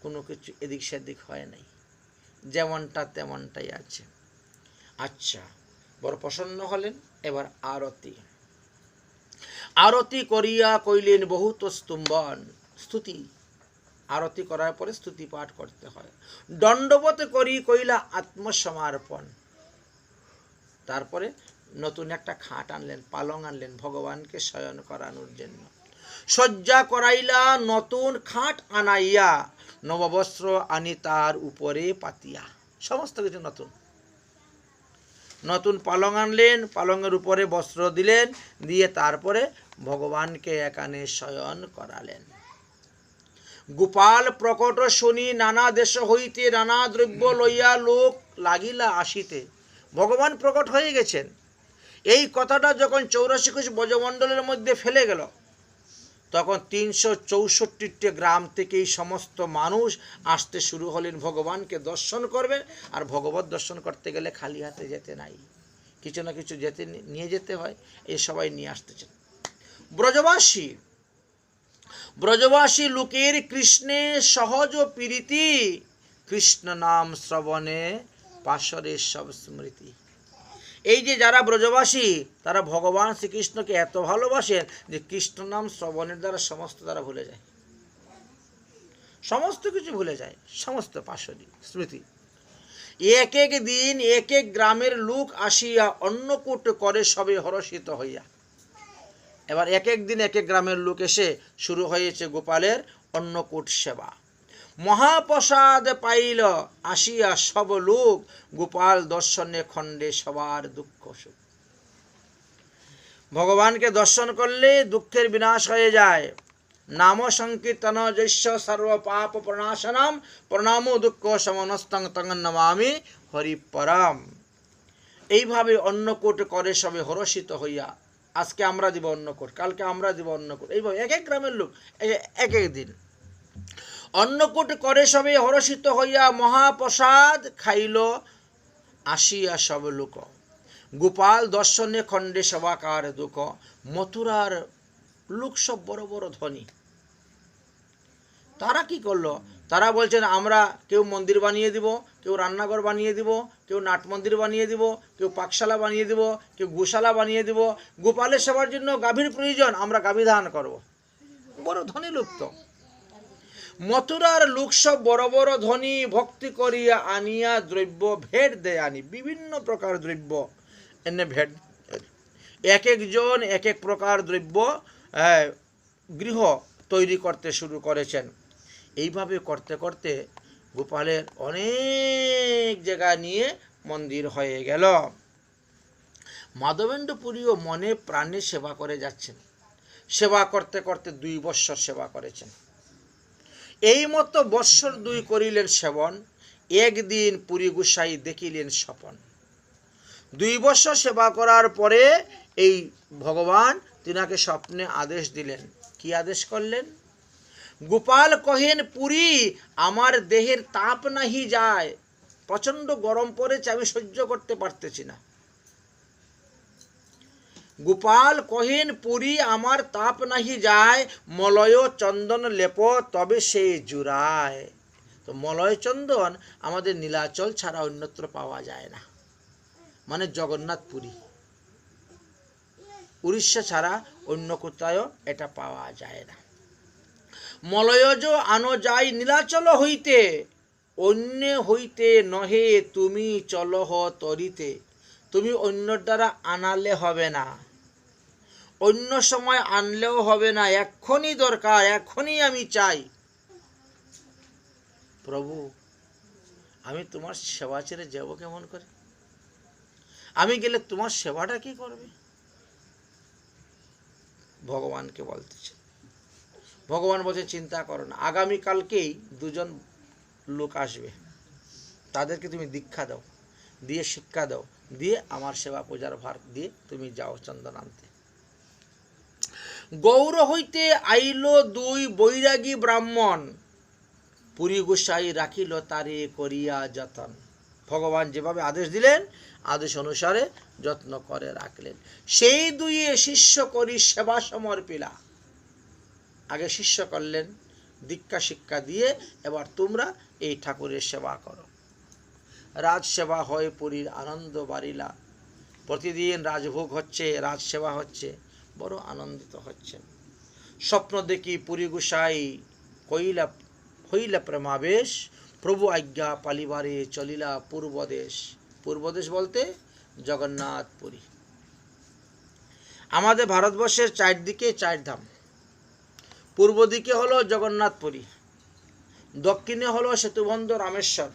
কোনো কিছু এদিক সেদিক হয় নাই, যেমনটা তেমনটাই আছে। আচ্ছা, বড় প্রসন্ন হলেন। এবার আরতি করিয়া কইলেন বহুত স্তম্ভন, স্তুতি। আরতি করার পরে স্তুতি পাঠ করতে হয়। দণ্ডবত করি কইলা আত্মসমর্পণ। তারপরে নতুন একটা খাট আনলেন, পালং আনলেন ভগবানকে শয়ন করানোর জন্য। শয্যা করাইলা নতুন খাট আনাইয়া, নববস্ত্র আনি তার উপরে পাতিয়া। সমস্ত কিছু নতুন। নতুন পালং আনলেন, পালংয়ের উপরে বস্ত্র দিলেন, দিয়ে তারপরে ভগবানকে এখানে শয়ন করালেন। গোপাল প্রকট শুনি নানা দেশ হইতে নানা দ্রব্য লইয়া লোক লাগিলা আসিতে। ভগবান প্রকট হয়ে গেছেন, এই কথাটা যখন 84 কোষ ব্রজমণ্ডলের মধ্যে ফেলে গেল, তখন 364টি গ্রাম থেকে এই সমস্ত মানুষ আসতে শুরু হলেন, ভগবানকে দর্শন করবেন। আর ভগবত দর্শন করতে গেলে খালি হাতে যেতে নাই, কিছু না কিছু নিয়ে যেতে হয়। এই সবাই নিয়ে আসতেছেন। ব্রজবাসী লোকের কৃষ্ণে সহজ প্রীতি, কৃষ্ণ নাম শ্রবণে পাশরে সব স্মৃতি। এই যে যারা ব্রজবাসী, তারা ভগবান শ্রীকৃষ্ণকে এত ভালোবাসেন যে কৃষ্ণ নাম শ্রবণের দ্বারা সমস্ত দ্বারা ভুলে যায়, সমস্ত কিছু ভুলে যায়, সমস্ত পাশরি স্মৃতি। এক এক দিন এক এক গ্রামের লোক আসিয়া অন্নকূট করে সবে হরষিত হইয়া। এবার এক এক দিন এক এক গ্রামের লোক এসে শুরু হয়েছে গোপালের অন্নকূট সেবা। মহাপ্রসাদ পাইল আসিয়া সব লোক, গোপাল দর্শনে খণ্ডে সবার দুঃখ সুখ। ভগবানকে দর্শন করলে দুঃখের বিনাশ হয়ে যায়। নাম সংকীর্তন যস্য সর্ব পাপ প্রণাশনম, প্রণামো দুঃখ সমনস্তং তং নমামি হরিপরম। এইভাবে অন্নকূট করে সবে হরষিত হইয়া, আজকে আমরা দিব অন্নকূট, কালকে আমরা দিব অন্নকূট, এইভাবে এক এক গ্রামের লোক এক এক দিন অন্নকূট করে সবে হরষিত হইয়া মহাপ্রসাদ খাইল আসিয়া সব লোক। গোপাল দর্শনে খণ্ডে সবাকার দুঃখ। মথুরার লোক সব বড় বড় ধনী, তারা কি করলো? তারা বলছেন আমরা কেউ মন্দির বানিয়ে দিব, কেউ রান্নাঘর বানিয়ে দিব, কেউ নাট মন্দির বানিয়ে দিব, কেউ পাকশালা বানিয়ে দিব, কেউ গোশালা বানিয়ে দিব। গোপালের সেবার জন্য গাভীর প্রয়োজন, আমরা গাভী দান করব। বড় ধনী লোক তো। মথুরার লোক সব বড় বড় ধনী ভক্তি করিয়া আনিয়া দ্রব্য ভেট দেয় আনি, বিভিন্ন প্রকার দ্রব্য এনে ভেট, এক একজন এক এক প্রকার দ্রব্য গৃহ তৈরি করতে শুরু করেছেন। এইভাবে করতে করতে গোপালের অনেক জায়গা নিয়ে মন্দির হয়ে গেল। মাধবেন্দ্র পুরীও মনে প্রাণে সেবা করে যাচ্ছেন। সেবা করতে করতে 2 বৎসর সেবা করেছেন। এই মতো বৎসর 2 করিলেন সেবন, একদিন পুরী গোসাই দেখিলেন স্বপন। 2 বৎসর সেবা করার পরে এই ভগবান তিনাকে স্বপ্নে আদেশ দিলেন। কি আদেশ করলেন? গোপাল কহেন, পুরী আমার দেহের তাপ নাহি যায়, প্রচন্ড গরম পড়েছে, আমি সহ্য করতে পারতেছি না। গোপাল কহেন, পুরী আমার তাপ নাহি যায়, মলয় চন্দন লেপ তবে সে জুড়ায়। তো মলয় চন্দন আমাদের নীলাচল ছাড়া অন্যত্র পাওয়া যায় না, মানে জগন্নাথ পুরী, উড়িষ্যা ছাড়া অন্য কোথাও এটা পাওয়া যায় না। মলয়জ আনো যাই নীলাচল হইতে, অন্য হইতে নহে তুমি চলহ তরিতে। তুমি অন্যর দ্বারা আনালে হবে না, অন্য সময় আনলেও হবে না, এখনই দরকার, এখনই আমি চাই। প্রভু, আমি তোমার সেবা ছেড়ে যাব কেমন করে? আমি গেলে তোমার সেবাটা কি করবে? ভগবানকে বলতেছে। ভগবান বলছে, চিন্তা করো না, আগামীকালকেই 2 জন লোক আসবে, তাদেরকে তুমি দীক্ষা দাও, দিয়ে শিক্ষা দাও, দিয়ে আমার সেবা পূজার ভার দিয়ে তুমি যাও চন্দন আনতে। গৌর হইতে আইল 2 বৈরাগী ব্রাহ্মণ, পুরী গোসাই রাখিল তারে করিয়া যতন। ভগবান যেভাবে আদেশ দিলেন, আদেশ অনুসারে যত্ন করে রাখলেন। সেই 2 শিষ্য করি সেবা সমর্পিলা। আগে শিষ্য করলেন, দীক্ষা শিক্ষা দিয়ে এবার তোমরা এই ঠাকুরের সেবা করো। রাজসেবা হয় পুরীর আনন্দ বাড়িলা। প্রতিদিন রাজভোগ হচ্ছে, রাজসেবা হচ্ছে, বড় আনন্দিত হচ্ছেন। স্বপ্ন দেখি পুরী গোসাই হইলা প্রেমাবেশ, প্রভু আজ্ঞা পালিবারে চলিলা পূর্বদেশ। পূর্বদেশ বলতে জগন্নাথ পুরী। আমাদের ভারতবর্ষের 4 দিকে 4 ধাম। পূর্ব দিকে হলো জগন্নাথ পুরী, দক্ষিণে হলো সেতুবন্ধ রামেশ্বর,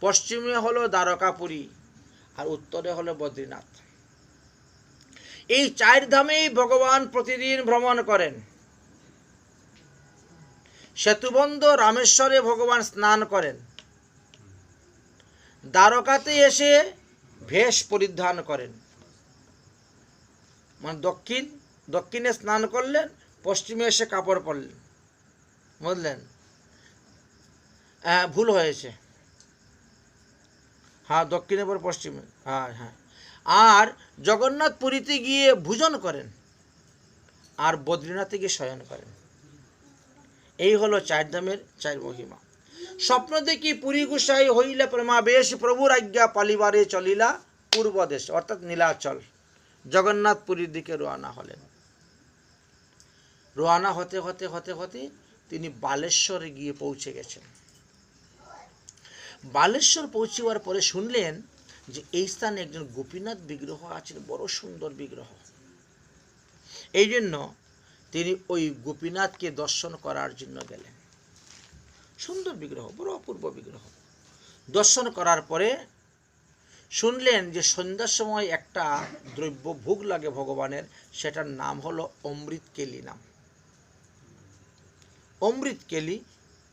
পশ্চিমে হলো দ্বারকাপুরী, আর উত্তরে হলো বদ্রীনাথ। এই 4 ধামেই ভগবান প্রতিদিন ভ্রমণ করেন। সেতুবন্ধ রামেশ্বরে ভগবান স্নান করেন, দ্বারকাতে এসে ভেষ পরিধান করেন, মানে দক্ষিণে স্নান করলেন, পশ্চিমে এসে কাপড় পরলেন। বুঝলেন? ভুল হয়েছে, হ্যাঁ, দক্ষিণে পর পশ্চিমে, হ্যাঁ হ্যাঁ। আর জগন্নাথ পুরীতে গিয়ে ভোজন করেন, আর বদ্রীনাথে গিয়ে শয়ন করেন। এই হলো 4 ধামের 4 মহিমা। স্বপ্ন দেখি পুরী গোসাই হইলা প্রেমাবেশ, প্রভুর আজ্ঞা পালিবারে চলিলা পূর্বদেশ, অর্থাৎ নীলাচল, জগন্নাথ পুরীর দিকে রওনা হলেন। রওনা হতে হতে হতে হতে তিনি বালেশ্বরে গিয়ে পৌঁছে গেছেন। বালেশ্বর পৌঁছবার পরে শুনলেন যে এই স্থানে একজন গোপীনাথ বিগ্রহ আছেন, বড় সুন্দর বিগ্রহ। এই জন্য তিনি ওই গোপীনাথকে দর্শন করার জন্য গেলেন। সুন্দর বিগ্রহ, বড় অপূর্ব বিগ্রহ। দর্শন করার পরে শুনলেন যে সন্ধ্যার সময় একটা দ্রব্য ভোগ লাগে ভগবানের, সেটার নাম হলো অমৃত কেলি নাম। অমৃত কেলি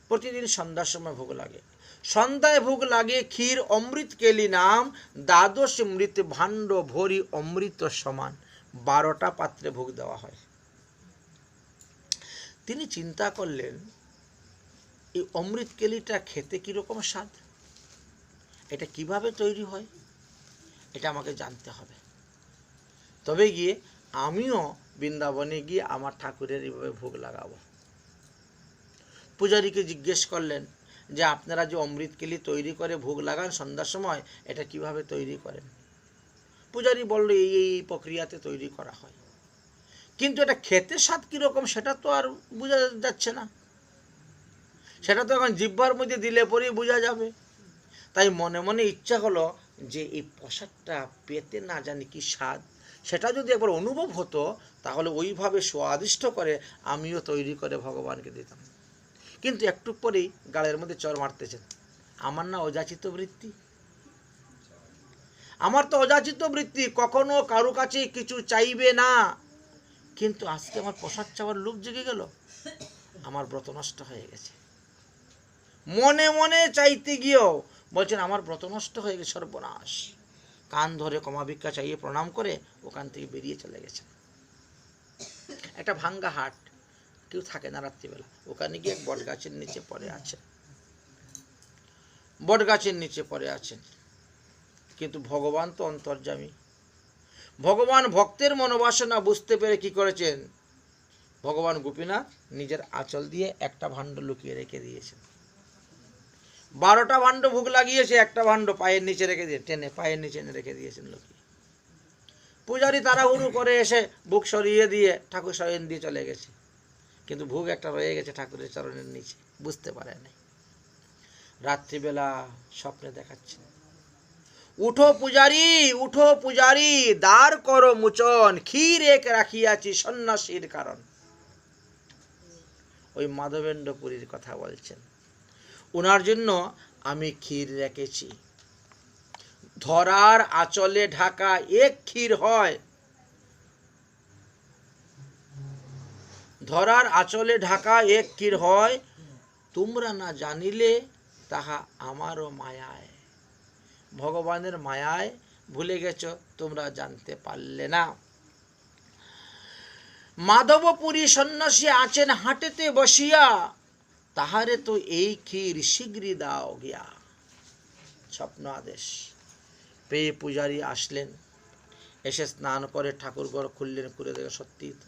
প্রতিদিন সন্ধ্যার সময় ভোগ লাগে। সন্ধ্যায় ভোগ লাগে ক্ষীর অমৃত কেলি নাম, দ্বাদশ মৃত ভাণ্ড ভরি অমৃত সমান। 12টা পাত্রে ভোগ দেওয়া হয়। তিনি চিন্তা করলেন, এই অমৃত কেলিটা খেতে কিরকম স্বাদ, এটা কিভাবে তৈরি হয়, এটা আমাকে জানতে হবে। তবে গিয়ে আমিও বৃন্দাবনে গিয়ে আমার ঠাকুরের এইভাবে ভোগ লাগাবো। পূজারীকে জিজ্ঞেস করলেন যে আপনারা যে অমৃত কেলি তৈরি করে ভোগ লাগান সন্ধ্যার সময়, এটা কিভাবে তৈরি করেন? পূজারী বলল, এই প্রক্রিয়াতে তৈরি করা হয়। কিন্তু এটা খেতে স্বাদ কীরকম সেটা তো আর বোঝা যাচ্ছে না, সেটা তো এখন জিহ্বার মধ্যে দিলে পরেই বোঝা যাবে। তাই মনে মনে ইচ্ছা হলো যে এই প্রসাদটা পেতে না জানি কি স্বাদ, সেটা যদি একবার অনুভব হতো তাহলে ওইভাবে স্বাদিষ্ট করে আমিও তৈরি করে ভগবানকে দিতাম। কিন্তু একটু পরেই গালের মধ্যে চর মারতেছেন, আমার না অযাচিত বৃত্তি, আমার তো অযাচিত বৃত্তি, কখনো কারো কাছে কিছু চাইবে না, কিন্তু আজকে আমার প্রসাদ চাওয়ার লোভ জেগে গেল, আমার ব্রত নষ্ট হয়ে গেছে। মনে মনে চাইতে গিয়েও বলছেন আমার ব্রত নষ্ট হয়ে গেছে, সর্বনাশ। কান ধরে ক্ষমা ভিক্ষা চাইয়ে প্রণাম করে ওখান থেকে বেরিয়ে চলে গেছেন। একটা ভাঙ্গা হাট, কেউ থাকে না রাত্রিবেলা, ওখানে গিয়ে এক বট গাছের নিচে পড়ে আছেন, বট গাছের নিচে পড়ে আছেন। কিন্তু ভগবান তো অন্তর্যামী, ভগবান ভক্তের মনোবাসনা বুঝতে পেরে কি করেছেন, ভগবান গোপীনাথ নিজের আঁচল দিয়ে একটা ভাণ্ড লুকিয়ে রেখে দিয়েছেন। 12টা ভাণ্ড ভোগ লাগিয়েছে, একটা ভাণ্ড পায়ের নিচে রেখে দিয়ে টেনে পায়ের নিচে রেখে দিয়েছেন লুকিয়ে। পূজারী তাড়াহুড়ো করে এসে ভোগ সরিয়ে দিয়ে ঠাকুর শয়ন দিয়ে চলে গেছে, কিন্তু ভোগ একটা রয়ে গেছে ঠাকুরের চরণের নিচে, বুঝতে পারে নাই। রাত্রিবেলা স্বপ্নে দেখাচ্ছেন, উঠো পূজারী, উঠো পূজারী, দ্বার করো মোচন, ক্ষীর এক রাখিয়াছি সন্ন্যাসীর কারণ। ওই মাধবেন্দ্র পুরীর কথা বলছেন, ওনার জন্য আমি ক্ষীর রেখেছি। ধরার আঁচলে ঢাকা এক ক্ষীর হয়, ধরার আঁচলে ঢাকা এক ক্ষীর হয়, তোমরা না জানিলে তাহা আমারও মায়ায়। ভগবানের মায়ায় ভুলে গেছ, তোমরা জানতে পারলে না। মাধবপুরী সন্ন্যাসী আছেন হাটেতে বসিয়া, তাহারে তো এই ক্ষীর শীঘ্রই দাও গিয়া। স্বপ্ন আদেশ পেয়ে পূজারী আসলেন, এসে স্নান করে ঠাকুর ঘর খুললেন, করে দেখে সত্যি তো,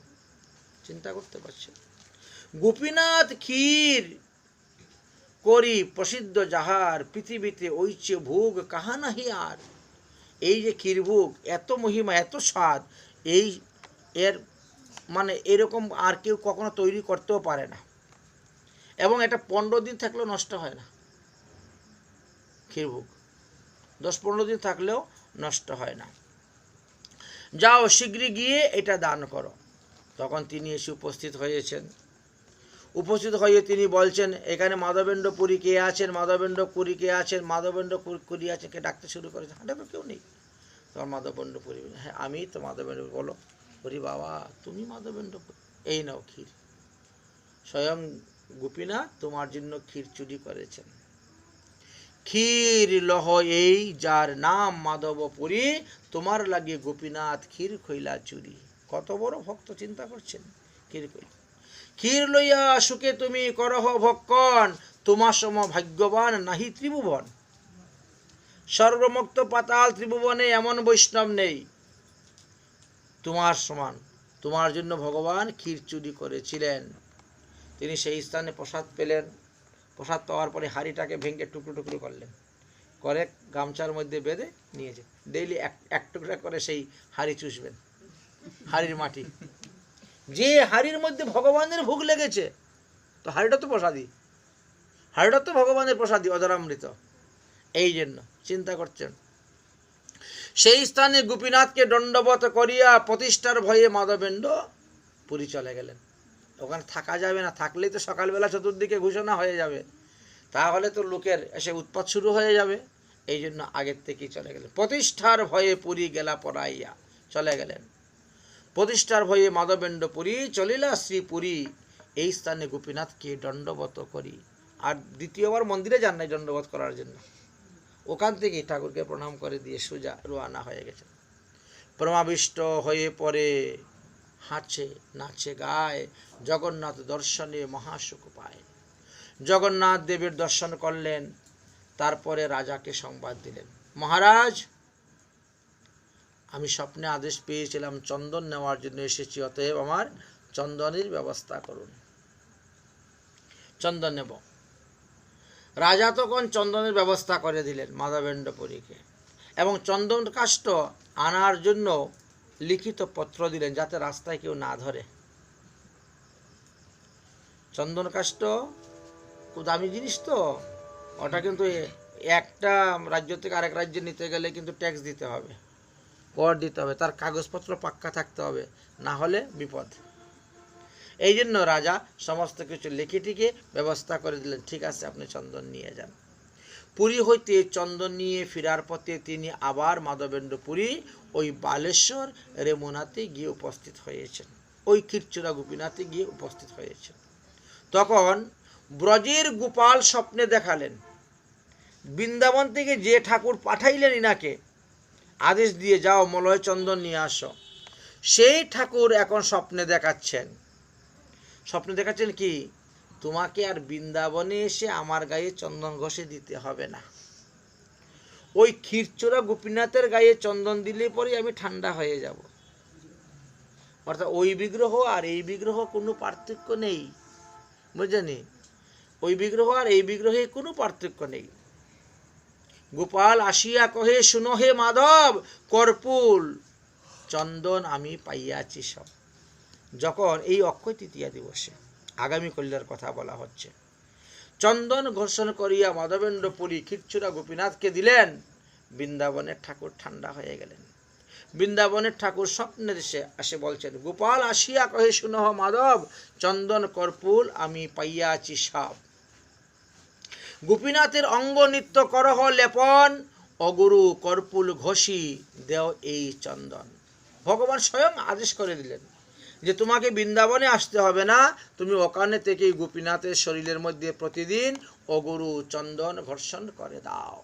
চিন্তা করতে পারছেন, গোপীনাথ ক্ষীর করি প্রসিদ্ধ যাহার, পৃথিবীতে ওইচে ভোগ কাহা নাহি আর। এই যে ক্ষীরভোগ, এত মহিমা, এত স্বাদ, এই এর মানে এরকম আর কেউ কখনো তৈরি করতেও পারে না, এবং এটা 15 দিন থাকলেও নষ্ট হয় না। ক্ষীরভোগ 10-15 দিন থাকলেও নষ্ট হয় না। যাও শীঘ্রই গিয়ে এটা দান করো। তখন তিনি এসে উপস্থিত হয়েছেন, উপস্থিত হয়ে তিনি বলছেন, এখানে মাধবেন্দ্র পুরী কে আছেন, মাধবেন্দ্র পুরী কে আছেন, মাধবেন্দ্র পুরী আছেন, কে ডাকতে শুরু করেছে। হাঁটে কেউ নেই। তখন মাধবেন্দ্র পুরী, হ্যাঁ আমি তো মাধবেন্দ্র। বলো, বলি বাবা তুমি মাধবেন্দ্র পুরী, এই নাও ক্ষীর, স্বয়ং গোপীনাথ তোমার জন্য ক্ষীর চুরি করেছেন। ক্ষীর লহ এই যার নাম মাধবপুরী, তোমার লাগে গোপীনাথ ক্ষীর খইলা চুরি। কত বড় ভক্ত, চিন্তা করছেন। ক্ষীর কইলা, ক্ষীর লইয়া সুখে তুমি করহ ভক্ষণ, তোমার সম ভাগ্যবান নাহি ত্রিভুবন। সর্বমুক্ত পাতাল ত্রিভুবনে এমন বৈষ্ণব নেই তোমার সমান। তোমার জন্য ভগবান ক্ষীর চুরি করেছিলেন। তিনি সেই স্থানে প্রসাদ পেলেন, প্রসাদ পাওয়ার পরে হাঁড়িটাকে ভেঙে টুকরো টুকরো করলেন, করে গামছার মধ্যে বেঁধে নিয়েছে। ডেইলি এক টুকরা করে সেই হাঁড়ি চুষবেন, হাঁড়ির মাটি। যে হাঁড়ির মধ্যে ভগবানের ভোগ লেগেছে, তো হাঁড়িটা তো প্রসাদী, হাঁড়িটা তো ভগবানের প্রসাদী, অধরামৃত। এই জন্য চিন্তা করছেন। সেই স্থানে গোপীনাথকে দণ্ডবত করিয়া প্রতিষ্ঠার ভয়ে মাধবেন্দ্র পুরী চলে গেলেন। ওখানে থাকা যাবে না, থাকলেই তো সকালবেলা চতুর্দিকে ঘোষণা হয়ে যাবে, তাহলে তো লোকের এসে উৎপাত শুরু হয়ে যাবে। এই জন্য আগের থেকেই চলে গেলেন। প্রতিষ্ঠার ভয়ে পুরী গেলা পড়াইয়া, চলে গেলেন। প্রতিষ্ঠার ভয়ে মাধবেন্দ্র পুরী চলিলা শ্রীপুরী, এই স্থানে গোপীনাথকে দণ্ডবত করি। আর দ্বিতীয়বার মন্দিরে যান নাই দণ্ডবত করার জন্য, ওখান থেকেই ঠাকুরকে প্রণাম করে দিয়ে সোজা রোয়ানা হয়ে গেছেন। প্রমাবিষ্ট হয়ে পড়ে হাঁচে নাচে গায়, জগন্নাথ দর্শনে মহাসুখ পায়। জগন্নাথ দেবের দর্শন করলেন, তারপরে রাজাকে সংবাদ দিলেন, মহারাজ আমি স্বপ্নে আদেশ পেয়েছিলাম চন্দন নেওয়ার জন্য এসেছি, অতএব আমার চন্দনের ব্যবস্থা করুন, চন্দন নেব। রাজা তখন চন্দনের ব্যবস্থা করে দিলেন মাধবেন্দ্র পুরীকে, এবং চন্দন কাষ্ঠ আনার জন্য লিখিত পত্র দিলেন, যাতে রাস্তায় কেউ না ধরে। চন্দন কাষ্ঠ খুব দামি জিনিস তো, ওটা কিন্তু একটা রাজ্য থেকে আরেক রাজ্যে নিতে গেলে কিন্তু ট্যাক্স দিতে হবে, কর দিতে হবে, তার কাগজপত্র পাক্কা থাকতে হবে, না হলে বিপদ। এই জন্য রাজা সমস্ত কিছু লিখে টিকে ব্যবস্থা করে দিলেন, ঠিক আছে আপনি চন্দন নিয়ে যান। পুরী হইতে চন্দন নিয়ে ফেরার পথে তিনি আবার মাধবেন্দ্র পুরী ওই বালেশ্বর রেমুনাতে গিয়ে উপস্থিত হয়েছেন, ওই ক্ষীরচোরা গোপীনাথে গিয়ে উপস্থিত হয়েছেন। তখন ব্রজের গোপাল স্বপ্নে দেখালেন, বৃন্দাবন থেকে যে ঠাকুর পাঠাইলেন ইনাকে আদেশ দিয়ে যাও মলয় চন্দন নিয়ে আসো, সেই ঠাকুর এখন স্বপ্নে দেখাচ্ছেন। স্বপ্নে দেখাচ্ছেন কি, তোমাকে আর বৃন্দাবনে এসে আমার গায়ে চন্দন ঘষে দিতে হবে না, ওই ক্ষীরচোরা গোপীনাথের গায়ে চন্দন দিলে পরে আমি ঠান্ডা হয়ে যাব। অর্থাৎ ওই বিগ্রহ আর এই বিগ্রহ কোনো পার্থক্য নেই, বুঝলেন? ওই বিগ্রহ আর এই বিগ্রহে কোনো পার্থক্য নেই। গোপাল আসিয়া কহে, শুনো হে মাধব, কর্পূল চন্দন আমি পাইয়াছি সব। যখন এই অক্ষয় তৃতীয়া দিবসে আগামী কল্যার কথা বলা হচ্ছে, চন্দন ঘর্ষণ করিয়া মাধবেন্দ্র পুরী ক্ষীরচোরা গোপীনাথকে দিলেন, বৃন্দাবনের ঠাকুর ঠান্ডা হয়ে গেলেন। বৃন্দাবনের ঠাকুর স্বপ্নে দেশে আসে বলছেন, গোপাল আসিয়া কহে, শুনহ মাধব, চন্দন কর্পূল আমি পাইয়াছি সব। গোপীনাথের অঙ্গ নিত্য করহ লেপন, অগুরু কর্পূল ঘষি দেও এই চন্দন। ভগবান স্বয়ং আদেশ করে দিলেন যে তোমাকে বৃন্দাবনে আসতে হবে না, তুমি ওখানে থেকেই গোপীনাথের শরীরের মধ্যে প্রতিদিন অগুরু চন্দন ঘর্ষণ করে দাও।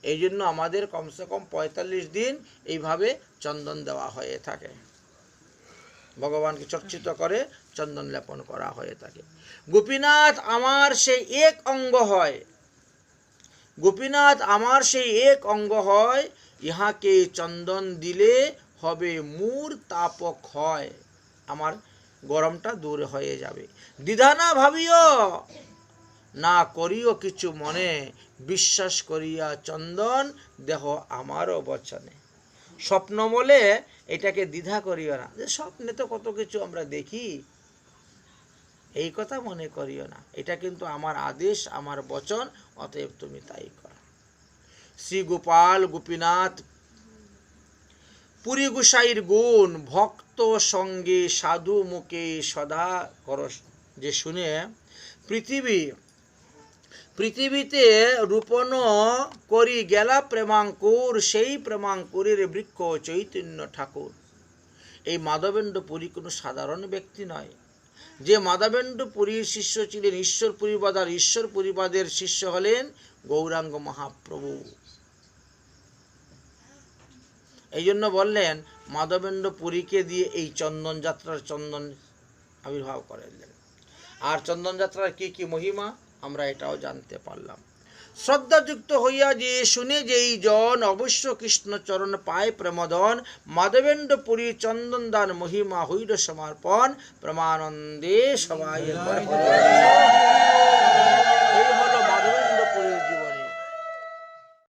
এই জন্য আমাদের কমসে কম ৪৫ দিন এইভাবে চন্দন দেওয়া হয়ে থাকে, ভগবানকে চর্চিত করে চন্দন লেপন করা হয়ে থাকে। গোপীনাথ আমার সেই এক অঙ্গ হয়, গোপীনাথ আমার সেই এক অঙ্গ হয়, ইহাকে চন্দন দিলে হবে মূর তাপ ক্ষয়, আমার গরমটা দূর হয়ে যাবে। দ্বিধা না ভাবিও, না করিও কিছু মনে, বিশ্বাস করিয়া চন্দন দেহ আমারও বচনে। স্বপ্ন বলে এটাকে দ্বিধা করিও না, যে স্বপ্নে তো কত কিছু আমরা দেখি, এই কথা মনে করিও না, এটা কিন্তু আমার আদেশ, আমার বচন, অতএব তুমি তাই করো। শ্রী গোপাল গোপীনাথ পুরী গোসাইর গুণ ভক্ত সঙ্গে সাধু মুখে সদা কর যে শুনে, পৃথিবীতে রূপণ করি গেলা প্রেমাঙ্কুর, সেই প্রেমাঙ্কুরের বৃক্ষ চৈতন্য ঠাকুর। এই মাধবেন্দ্র পুরী কোনো সাধারণ ব্যক্তি নয়, যে মাধবেন্দ্র পুরীর শিষ্য ছিলেন ঈশ্বর পরিবাদ, আর ঈশ্বর পরিবাদের শিষ্য হলেন গৌরাঙ্গ মহাপ্রভু। এই জন্য বললেন মাধবেন্দ্র পুরীকে দিয়ে এই চন্দন যাত্রার চন্দন আবির্ভাব করাইলেন। আর চন্দন যাত্রার কি কি মহিমা আমরা এটাও জানতে পারলাম। শ্রদ্ধাযুক্ত হইয়া যে শুনে যেই জন, অবশ্য কৃষ্ণ চরণ পায় প্রেমদন, মাধবেন্দ্র পুরী চন্দন দান মহিমা হইল সমর্পণ, প্রমানন্দে সবাই